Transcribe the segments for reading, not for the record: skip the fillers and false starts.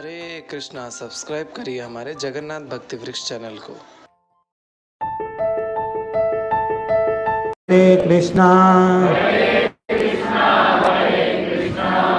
हरे Krishna. Subscribe करिए हमारे जगन्नाथ भक्ति वृक्ष चैनल को। हरे कृष्णा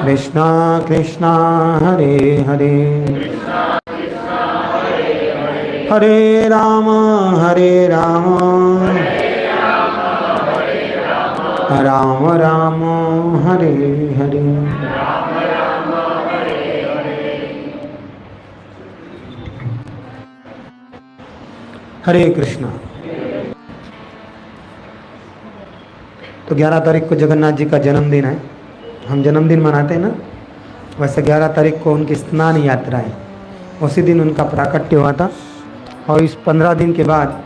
कृष्णा कृष्णा हरे हरे हरे राम राम राम हरे हरे। हरे कृष्णा। तो 11 तारीख को जगन्नाथ जी का जन्मदिन है। हम जन्मदिन मनाते हैं ना, वैसे 11 तारीख को उनकी स्नान यात्रा है। उसी दिन उनका प्राकट्य हुआ था और इस 15 दिन के बाद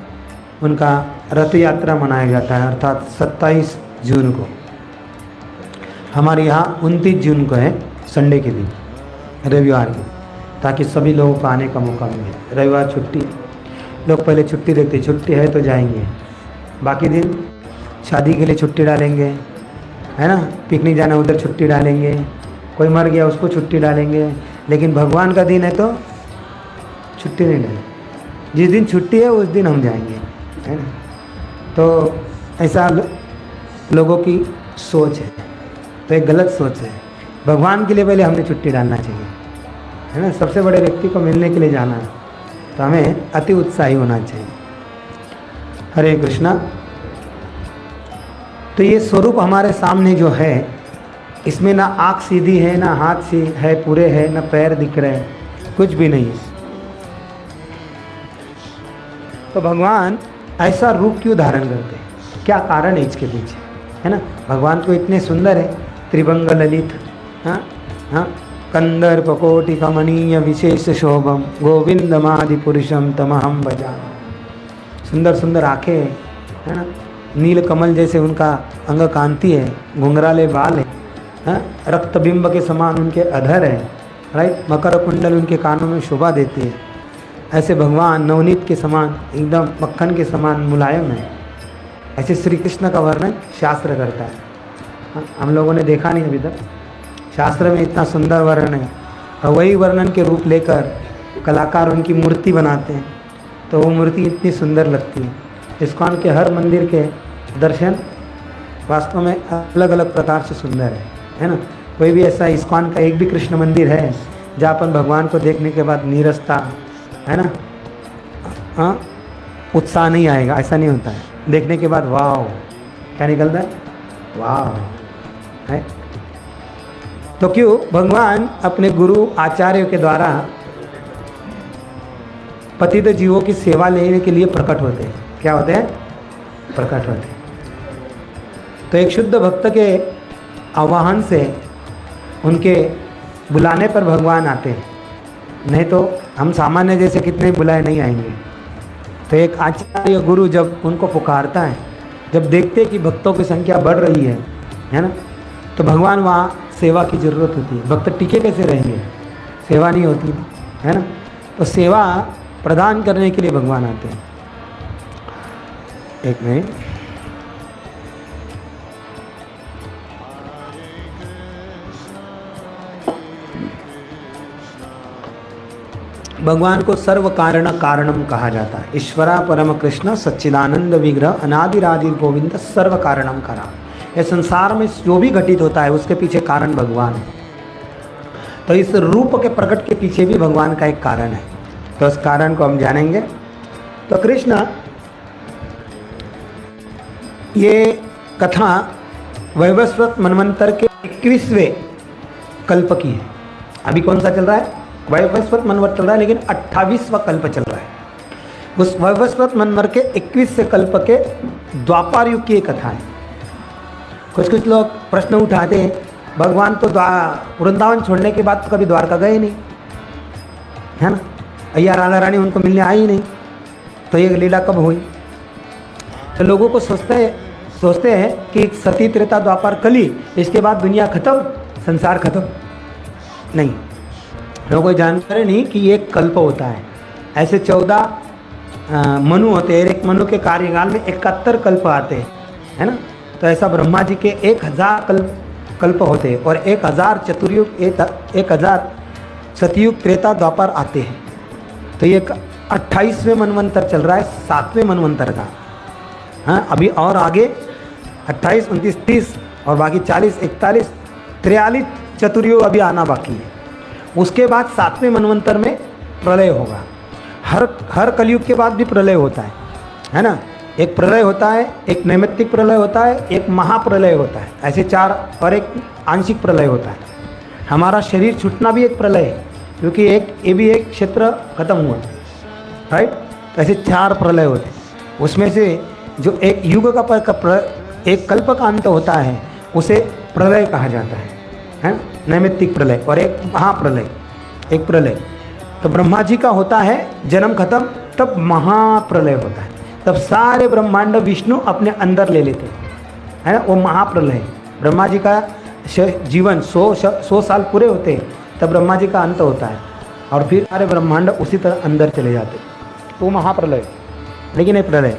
उनका रथ यात्रा मनाया जाता है, अर्थात 27 जून को। हमारे यहाँ 29 जून को है, संडे के दिन, रविवार को, ताकि सभी लोगों को आने का मौका मिले। रविवार छुट्टी, लोग पहले छुट्टी देखते, छुट्टी है तो जाएंगे, बाकी दिन शादी के लिए छुट्टी डालेंगे, है ना, पिकनिक जाना उधर छुट्टी डालेंगे, कोई मर गया उसको छुट्टी डालेंगे। लेकिन भगवान का दिन है तो छुट्टी नहीं डालेंगे, जिस दिन छुट्टी है उस दिन हम जाएंगे, है ना। तो ऐसा लोगों की सोच है, तो एक गलत सोच है। भगवान के लिए पहले हमने छुट्टी डालना चाहिए, है ना। सबसे बड़े व्यक्ति को मिलने के लिए जाना है तो हमें अति उत्साही होना चाहिए। हरे कृष्णा। तो ये स्वरूप हमारे सामने जो है, इसमें ना आँख सीधी है, ना हाथ सी है पूरे है, ना पैर दिख रहे हैं, कुछ भी नहीं। तो भगवान ऐसा रूप क्यों धारण करते हैं, क्या कारण है इसके पीछे, है ना। भगवान तो इतने सुंदर है, त्रिभंग ललित, हाँ हाँ, कंदर्प कोटि कमनीय विशेष शोभम गोविंदमादि पुरुषम तमहम भजामि। सुंदर सुंदर आँखें, है ना, नील कमल जैसे उनका अंग कांति है, घुंघराले बाल है, रक्तबिंब के समान उनके अधर है, राइट, मकर कुंडल उनके कानों में शोभा देती है। ऐसे भगवान नवनीत के समान, एकदम मक्खन के समान मुलायम है। ऐसे श्री कृष्ण का वर्णन शास्त्र करता है। हम लोगों ने देखा नहीं अभी तक, शास्त्र में इतना सुंदर वर्णन है, और वही वर्णन के रूप लेकर कलाकार उनकी मूर्ति बनाते हैं, तो वो मूर्ति इतनी सुंदर लगती है। इस्कॉन के हर मंदिर के दर्शन वास्तव में अलग अलग प्रकार से सुंदर है ना। कोई भी ऐसा इस्कॉन का एक भी कृष्ण मंदिर है जहाँ पर भगवान को देखने के बाद नीरसता, है ना, हाँ, उत्साह नहीं आएगा, ऐसा नहीं होता है। देखने के बाद वाह क्या निकलता है, वाह है। तो क्यों भगवान अपने गुरु आचार्यों के द्वारा पतित जीवों की सेवा लेने के लिए प्रकट होते हैं। क्या होते हैं, प्रकट होते हैं। तो एक शुद्ध भक्त के आह्वान से, उनके बुलाने पर भगवान आते हैं, नहीं तो हम सामान्य जैसे कितने बुलाए नहीं आएंगे। तो एक आचार्य गुरु जब उनको पुकारता है, जब देखते कि भक्तों की संख्या बढ़ रही है ना, तो भगवान वहाँ सेवा की ज़रूरत होती है। भक्त टिके कैसे रहेंगे, सेवा नहीं होती, है ना। तो सेवा प्रदान करने के लिए भगवान आते हैं। एक मिनट, भगवान को सर्व कारण कारणम कहा जाता है। ईश्वरा परम कृष्ण सच्चिदानंद विग्रह अनादिरादि गोविंद सर्व कारणम करा। ये संसार में जो भी घटित होता है उसके पीछे कारण भगवान है। तो इस रूप के प्रकट के पीछे भी भगवान का एक कारण है, तो उस कारण को हम जानेंगे। तो कृष्ण, ये कथा वैवस्वत मनवंतर के 21वें कल्प की है। अभी कौन सा चल रहा है, वैवस्वत मनवंतर चल रहा है, लेकिन 28वां कल्प चल रहा है। उस वैवस्वत मनवंतर के 21वें कल्प के द्वापर युग की कथा है। कुछ लोग प्रश्न उठाते हैं, भगवान तो वृंदावन छोड़ने के बाद तो कभी द्वारका गए नहीं, है ना, अय्या राधा रानी उनको मिलने आई नहीं, तो ये लीला कब हुई। तो लोगों को सोचते हैं कि सती त्रेता द्वापर कली, इसके बाद दुनिया खत्म, संसार खत्म। नहीं, लोगों को जानकारी नहीं कि ये कल्प होता है। ऐसे 14 मनु होते हैं, एक मनु के कार्यकाल में 71 कल्प आते हैं, है ना। तो ऐसा ब्रह्मा जी के 1000 कल्प होते हैं, और 1000 चतुर्युग, 1000 सतयुग त्रेता द्वापर आते हैं। तो ये 28वें मनवंतर चल रहा है, 7वें मनवंतर का। हाँ, अभी और आगे 28, 29, 30 और बाकी 40, 41, 43 चतुर्युग अभी आना बाकी है। उसके बाद 7वें मनवंतर में प्रलय होगा। हर कलयुग के बाद भी प्रलय होता है ना। एक प्रलय होता है, एक नैमित्तिक प्रलय होता है, एक महाप्रलय होता है, ऐसे 4, और एक आंशिक प्रलय होता है। हमारा शरीर छूटना भी एक प्रलय है, क्योंकि ये भी एक क्षेत्र खत्म हुआ, राइट। ऐसे 4 प्रलय होते हैं। उसमें से जो एक युग का एक कल्प का अंत होता है उसे प्रलय कहा जाता है, नैमित्तिक प्रलय, और एक महाप्रलय, एक प्रलय। तो ब्रह्मा जी का होता है जन्म खत्म, तब महाप्रलय होता है, तब सारे ब्रह्मांड विष्णु अपने अंदर ले लेते हैं, वो महाप्रलय है। ब्रह्मा जी का जीवन 100 साल पूरे होते हैं, तब ब्रह्मा जी का अंत होता है, और फिर सारे ब्रह्मांड उसी तरह अंदर चले जाते हैं, वो महाप्रलय। लेकिन ये प्रलय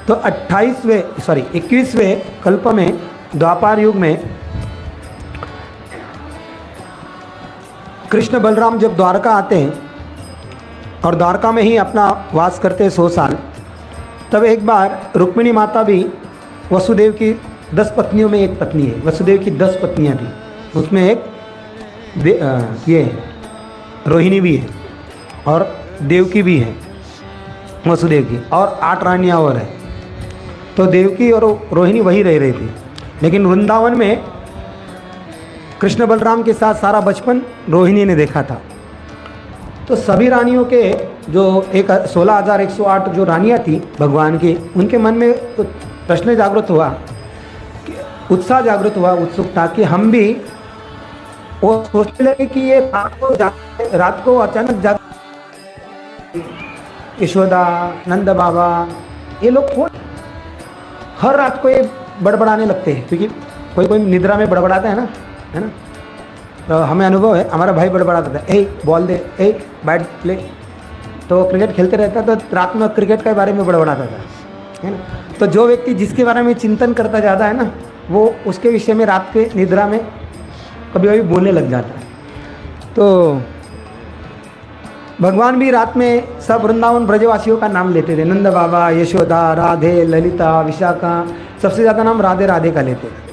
तो 21वें कल्प में, द्वापर युग में, कृष्ण बलराम जब द्वारका आते हैं और द्वारका में ही अपना वास करते हैं 100 साल, तब एक बार रुक्मिणी माता भी, वसुदेव की 10 पत्नियों में एक पत्नी है, वसुदेव की 10 पत्नियां थी, उसमें एक ये रोहिणी भी है, और देवकी भी है वसुदेव की, और 8 रानियाँ और है। तो देवकी और रोहिणी वही रह रही थी, लेकिन वृंदावन में कृष्ण बलराम के साथ सारा बचपन रोहिणी ने देखा था। तो सभी रानियों के जो 16,108 जो रानियाँ थी भगवान की, उनके मन में तो प्रश्न जागृत हुआ, उत्साह जागृत हुआ, उत्सुकता कि हम भी, वो सोचने लगे कि ये रात को अचानक जाग, यशोदा, नंद बाबा, ये लोग कौन, हर रात को ये बड़बड़ाने लगते हैं, क्योंकि कोई निद्रा में बड़बड़ाता है ना। तो हमें अनुभव है, हमारा भाई बड़बड़ाता था, ए ball they, a bat play, तो क्रिकेट खेलते रहता, तो रात में क्रिकेट के बारे में बड़बड़ाता था, है ना। तो जो व्यक्ति जिसके बारे में चिंतन करता ज़्यादा है ना, वो उसके विषय में रात के निद्रा में कभी कभी बोलने लग जाता है। तो भगवान भी रात में सब वृंदावन ब्रजवासियों का नाम लेते थे, नंद बाबा, यशोदा, राधे, ललिता, विशाखा, सबसे ज़्यादा नाम राधे राधे का लेते थे।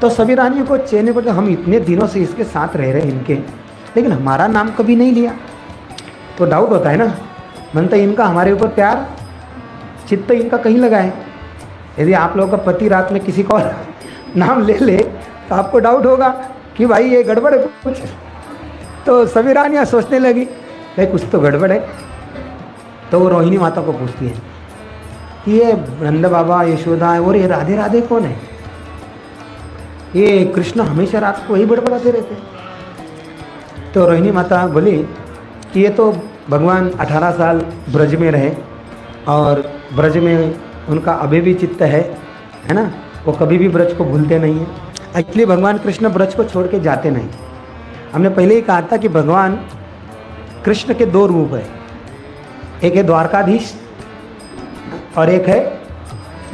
तो सभी रानियों को चैन पड़ते, हम इतने दिनों से इसके साथ रह रहे हैं इनके, लेकिन हमारा नाम कभी नहीं लिया। तो डाउट होता है ना, मनता इनका हमारे ऊपर प्यार, चित्त इनका कहीं लगा है। यदि आप लोगों का पति रात में किसी को नाम ले ले तो आपको डाउट होगा कि भाई ये गड़बड़ है कुछ। तो सभी रानियाँ सोचने लगी भाई कुछ तो गड़बड़ है। तो वो रोहिणी माता को पूछती है कि ये नंद बाबा, यशोदा है, और ये राधे राधे कौन है? ये कृष्ण हमेशा रात को वही बड़बड़ाते रहते हैं। तो रोहिणी माता बोली कि ये तो भगवान 18 साल ब्रज में रहे, और ब्रज में उनका अभी भी चित्त है ना, वो कभी भी ब्रज को भूलते नहीं हैं। एक्चुअली भगवान कृष्ण ब्रज को छोड़ के जाते नहीं। हमने पहले ही कहा था कि भगवान कृष्ण के 2 रूप है, एक है द्वारकाधीश और एक है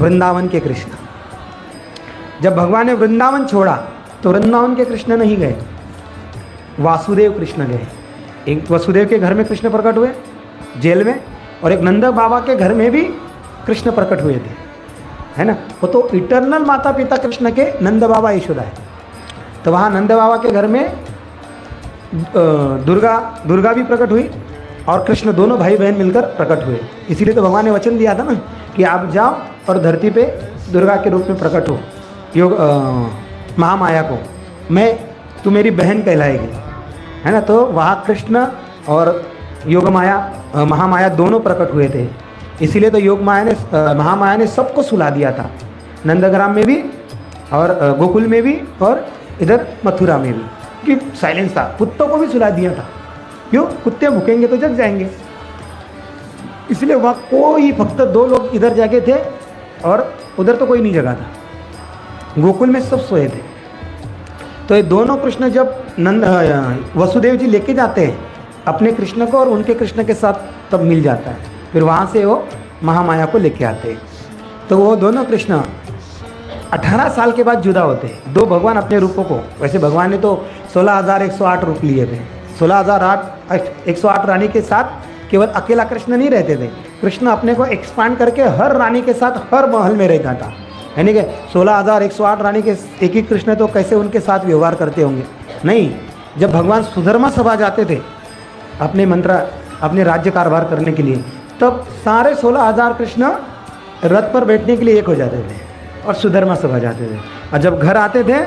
वृंदावन के कृष्ण। जब भगवान ने वृंदावन छोड़ा तो वृंदावन के कृष्ण नहीं गए, वासुदेव कृष्ण गए। एक वसुदेव के घर में कृष्ण प्रकट हुए जेल में, और एक नंद बाबा के घर में भी कृष्ण प्रकट हुए थे, है ना। वो तो इटर्नल माता पिता कृष्ण के नंद बाबा यशोदा है। तो वहाँ नंद बाबा के घर में दुर्गा भी प्रकट हुई, और कृष्ण दोनों भाई बहन मिलकर प्रकट हुए। इसीलिए तो भगवान ने वचन दिया था ना कि आप जाओ और धरती पे दुर्गा के रूप में प्रकट हो, महामाया को, तू मेरी बहन कहलाएगी, है ना। तो वहाँ कृष्ण और योग माया, महामाया दोनों प्रकट हुए थे। इसीलिए तो महामाया ने सबको सुला दिया था, नंदग्राम में भी और गोकुल में भी और इधर मथुरा में भी, कि साइलेंस था। कुत्तों को भी सुला दिया था, क्यों? कुत्ते भूखेंगे तो जग जाएंगे। इसलिए वहाँ कोई, फक्त 2 लोग इधर जाके थे और उधर तो कोई नहीं जगा था, गोकुल में सब सोए थे। तो ये दोनों कृष्ण जब वसुदेव जी लेके जाते हैं अपने कृष्ण को, और उनके कृष्ण के साथ तब मिल जाता है, फिर वहाँ से वो महामाया को लेके आते हैं। तो वो दोनों कृष्ण 18 साल के बाद जुदा होते हैं। 2 भगवान अपने रूपों को, वैसे भगवान ने तो 16,108 रूप लिए थे, 16,008 108 रानी के साथ केवल अकेला कृष्ण नहीं रहते थे। कृष्ण अपने को एक्सपांड करके हर रानी के साथ हर महल में रहता था। यानी कि 16,108 रानी के एक ही कृष्ण तो कैसे उनके साथ व्यवहार करते होंगे। नहीं, जब भगवान सुधर्मा सभा जाते थे अपने राज्य कारभार करने के लिए, तब सारे 16,000 कृष्ण रथ पर बैठने के लिए एक हो जाते थे और सुधर्मा सभा जाते थे। और जब घर आते थे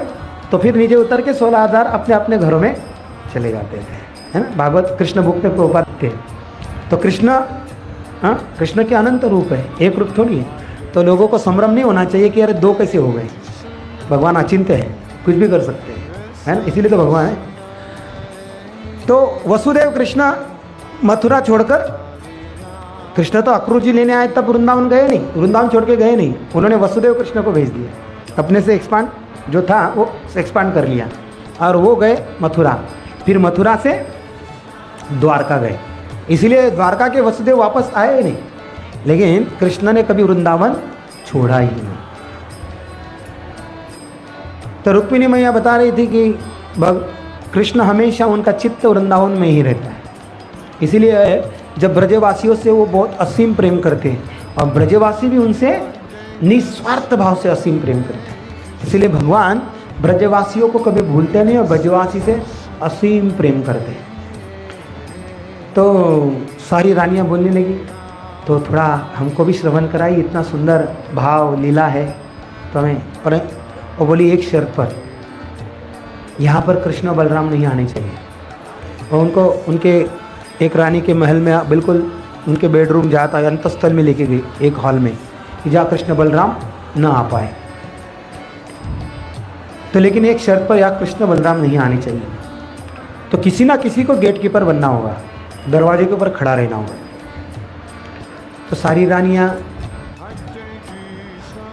तो फिर नीचे उतर के 16,000 अपने अपने घरों में चले जाते थे, है ना। भागवत कृष्ण बुक में प्रभुपाद थे। तो कृष्ण के अनंत रूप है, एक रूप थोड़ी है। तो लोगों को संभ्रम नहीं होना चाहिए कि अरे दो कैसे हो गए। भगवान अचिंत्य है, कुछ भी कर सकते हैं, है ना, इसीलिए तो भगवान है। तो वसुदेव कृष्ण मथुरा छोड़कर, कृष्ण तो अक्रूर जी लेने आए तब वृंदावन गए नहीं, वृंदावन छोड़ के गए नहीं, उन्होंने वसुदेव कृष्ण को भेज दिया। अपने से एक्सपांड जो था वो एक्सपांड कर लिया और वो गए मथुरा। फिर मथुरा से द्वारका गए, इसलिए द्वारका के वसुदेव वापस आए ही नहीं। लेकिन कृष्ण ने कभी वृंदावन छोड़ा ही नहीं। तो रुक्मिणी मैया बता रही थी कि कृष्ण हमेशा उनका चित्त वृंदावन में ही रहता है। इसीलिए जब ब्रजवासियों से वो बहुत असीम प्रेम करते हैं और ब्रजवासी भी उनसे निस्वार्थ भाव से असीम प्रेम करते हैं। इसीलिए भगवान ब्रजवासियों को कभी भूलते नहीं और ब्रजवासी से असीम प्रेम करते हैं। तो सारी रानियां बोलने लगी, तो थोड़ा हमको भी श्रवण कराई, इतना सुंदर भाव लीला है तो हमें। पर वो बोली एक शर्त पर, यहाँ पर कृष्ण और बलराम नहीं आने चाहिए। और उनको उनके एक रानी के महल में बिल्कुल उनके बेडरूम जाता है, अंतस्थल में लेके गई एक हॉल में कि जहाँ कृष्ण बलराम ना आ पाए। तो लेकिन एक शर्त पर यहाँ कृष्ण बलराम नहीं आने चाहिए। तो किसी ना किसी को गेट कीपर बनना होगा, दरवाजे के ऊपर खड़ा रहना होगा। तो सारी रानियाँ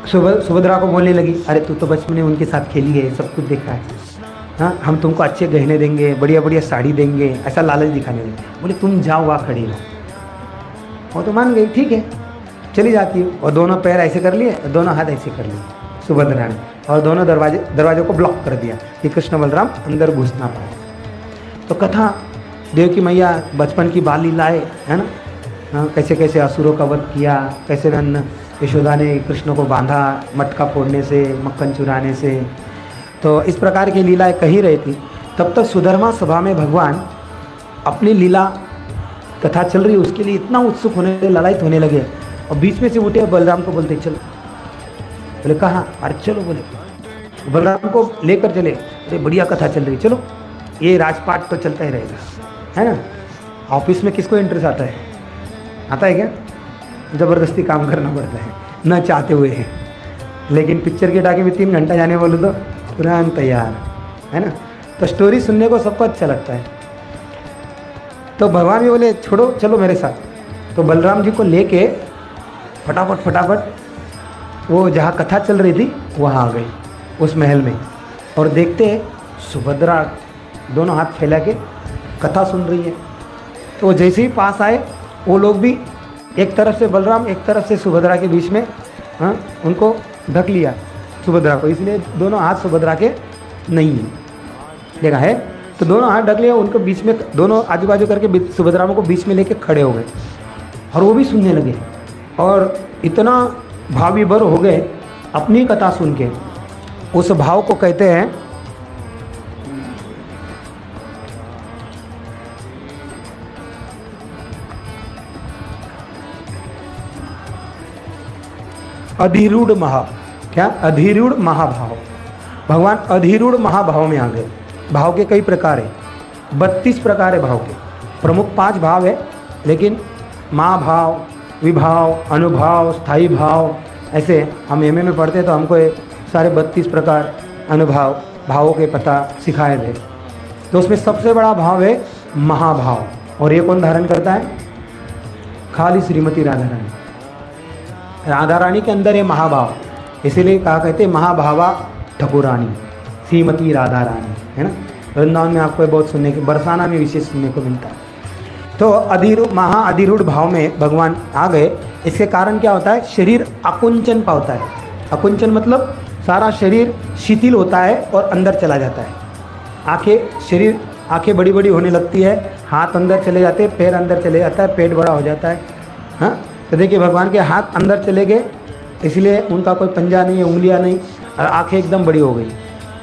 सुभद्रा को बोलने लगी, अरे तू तो बचपन में उनके साथ खेली है, सब कुछ देखा है, हाँ हम तुमको अच्छे गहने देंगे, बढ़िया बढ़िया साड़ी देंगे, ऐसा लालच दिखाने लगे। बोले तुम जाओ वहाँ खड़ी रहो। वो तो मान गई, ठीक है चली जाती हूँ। और दोनों पैर ऐसे कर लिए, दोनों हाथ ऐसे कर लिए सुभद्रा ने, और दोनों दरवाजे को ब्लॉक कर दिया कि कृष्ण बलराम अंदर घुस ना पाए। तो कथा देव की मैया बचपन की बाल लीलाएँ है ना, हाँ, कैसे कैसे असुरों का वध किया, कैसे यशोदा ने कृष्ण को बांधा मटका फोड़ने से, मक्खन चुराने से। तो इस प्रकार की लीलाएँ कही रही थी। तब तक सुधर्मा सभा में भगवान अपनी लीला कथा चल रही, उसके लिए इतना उत्सुक होने, ललायित होने लगे। और बीच में से उठे बलराम को बोलते चलो। बोले कहाँ? अरे चलो। बोले बलराम को लेकर चले। अरे बढ़िया कथा चल रही, चलो। ये राजपाट तो चलता ही रहेगा, है ना। ऑफिस में किसको इंटरेस्ट आता है? आता है क्या? ज़बरदस्ती काम करना पड़ता है न चाहते हुए है। लेकिन पिक्चर के टाके में 3 घंटा जाने बोलो तो तुरंत तैयार, है ना। तो स्टोरी सुनने को सबको अच्छा लगता है। तो भगवान भी बोले छोड़ो, चलो मेरे साथ। तो बलराम जी को लेके फटाफट वो जहाँ कथा चल रही थी वहाँ आ गई उस महल में। और देखते सुभद्रा दोनों हाथ फैला के कथा सुन रही है। तो वो जैसे ही पास आए, वो लोग भी एक तरफ से बलराम, एक तरफ से सुभद्रा के बीच में, हाँ, उनको ढक लिया सुभद्रा को। इसलिए दोनों हाथ सुभद्रा के नहीं है, देखा है। तो दोनों हाथ ढक लिया, उनको बीच में, दोनों आजू बाजू करके सुभद्रा को बीच में लेके खड़े हो गए। और वो भी सुनने लगे और इतना भाव विभोर हो गए अपनी कथा सुन के। उस भाव को कहते हैं अधिरूढ़ क्या? अधिरूढ़ महाभाव। भगवान अधिरूढ़ महाभाव में आ गए। भाव के कई प्रकार है, 32 प्रकार है भाव के। प्रमुख 5 भाव है, लेकिन महाभाव, विभाव, अनुभाव, स्थायी भाव, ऐसे हम एमए में पढ़ते तो हमको सारे 32 प्रकार अनुभाव भावों के पता सिखाए थे। तो उसमें सबसे बड़ा भाव है महाभाव। और ये कौन धारण करता है? खाली श्रीमती राधा रानी। राधा रानी के अंदर है महाभाव, इसीलिए कहा कहते महाभावा ठकुरानी, श्रीमती राधा रानी, है ना। वृंदावन में आपको बहुत सुनने के, बरसाना में विशेष सुनने को मिलता है। तो अधिरूढ़ भाव में भगवान आ गए। इसके कारण क्या होता है? शरीर आकुंचन पाता है। आकुंचन मतलब सारा शरीर शिथिल होता है और अंदर चला जाता है। आंखें बड़ी बड़ी होने लगती है, हाथ अंदर चले जाते हैं, पैर अंदर चले जाता है, पेट बड़ा हो जाता है। हाँ, तो देखिए भगवान के हाथ अंदर चले गए, इसलिए उनका कोई पंजा नहीं है, उंगलियां नहीं, और आँखें एकदम बड़ी हो गई।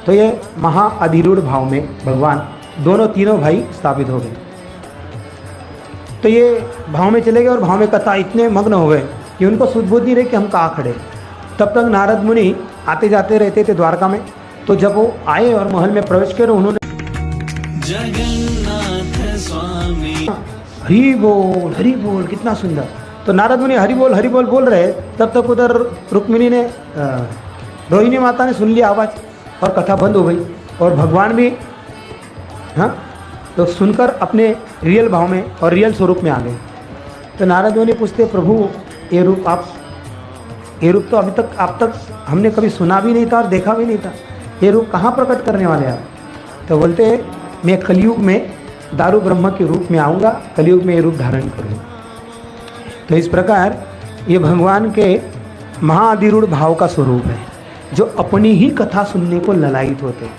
तो ये महाअधिरूढ़ भाव में भगवान दोनों तीनों भाई स्थापित हो गए। तो ये भाव में चले गए और भाव में कथा इतने मग्न हो गए कि उनको सुध-बुध नहीं रहे कि हम कहाँ खड़े। तब तक नारद मुनि आते जाते रहते थे द्वारका में। तो जब वो आए और महल में प्रवेश किया, उन्होंने जगन्नाथ स्वामी हरि बोल, कितना सुंदर। तो नारद मुनि हरि बोल बोल रहे, तब तक उधर रुक्मिणी ने रोहिणी माता ने सुन लिया आवाज़ और कथा बंद हो गई। और भगवान भी हाँ तो सुनकर अपने रियल भाव में और रियल स्वरूप में आ गए। तो नारद मुनि पूछते, प्रभु ये रूप तो अभी तक आप तक हमने कभी सुना भी नहीं था और देखा भी नहीं था, ये रूप कहाँ प्रकट करने वाले आप? तो बोलते हैं, मैं कलयुग में दारू ब्रह्म के रूप में आऊँगा, कलयुग में ये रूप धारण करूँगा। तो इस प्रकार ये भगवान के महाअधिरूढ़ भाव का स्वरूप है, जो अपनी ही कथा सुनने को ललायित होते हैं।